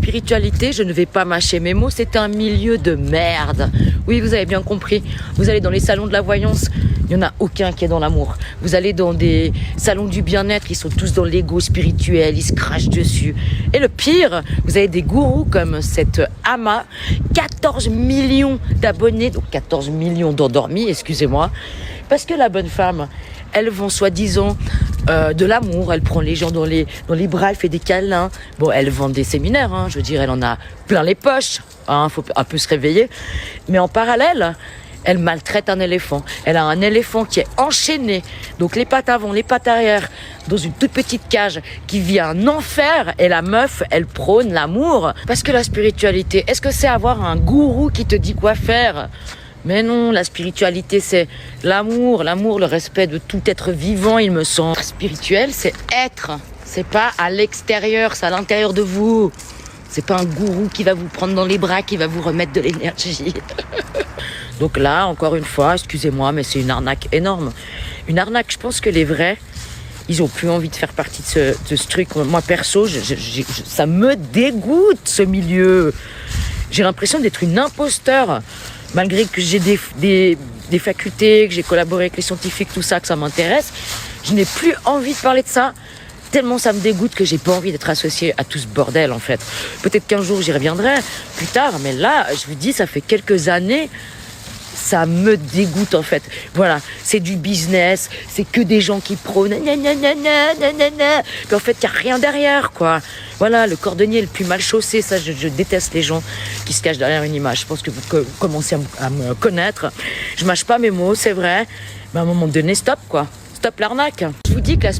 spiritualité, je ne vais pas mâcher mes mots, c'est un milieu de merde. Oui, vous avez bien compris. Vous allez dans les salons de la voyance, il n'y en a aucun qui est dans l'amour. Vous allez dans des salons du bien-être, ils sont tous dans l'ego spirituel, ils se crachent dessus. Et le pire, vous avez des gourous comme cette Ama, 14 millions d'abonnés, donc 14 millions d'endormis, excusez-moi, parce que la bonne femme, elles vont soi-disant de l'amour, elle prend les gens dans les bras, elle fait des câlins. Bon, elle vend des séminaires, hein, je veux dire, elle en a plein les poches, hein, faut un peu se réveiller. Mais en parallèle, elle maltraite un éléphant. Elle a un éléphant qui est enchaîné, donc les pattes avant, les pattes arrière, dans une toute petite cage qui vit un enfer. Et la meuf, elle prône l'amour. Parce que la spiritualité, est-ce que c'est avoir un gourou qui te dit quoi faire ? Mais non, la spiritualité, c'est l'amour, le respect de tout être vivant, il me semble. Spirituel, c'est être. C'est pas à l'extérieur, c'est à l'intérieur de vous. C'est pas un gourou qui va vous prendre dans les bras, qui va vous remettre de l'énergie. Donc là, encore une fois, excusez-moi, mais c'est une arnaque énorme. Une arnaque, je pense que les vrais, ils ont plus envie de faire partie de ce truc. Moi, perso, ça me dégoûte, ce milieu. J'ai l'impression d'être une imposteur. Malgré que j'ai des facultés, que j'ai collaboré avec les scientifiques, tout ça, que ça m'intéresse, je n'ai plus envie de parler de ça. Tellement ça me dégoûte que j'ai pas envie d'être associée à tout ce bordel, en fait. Peut-être qu'un jour, j'y reviendrai plus tard, mais là, je vous dis, ça fait quelques années, ça me dégoûte, en fait. Voilà, c'est du business, c'est que des gens qui prônent, puis en fait, il n'y a rien derrière, quoi. Voilà, le cordonnier le plus mal chaussé, ça, je déteste les gens qui se cachent derrière une image. Je pense que vous commencez à me connaître. Je mâche pas mes mots, c'est vrai, mais à un moment donné, stop, quoi. Stop l'arnaque. Je vous dis que la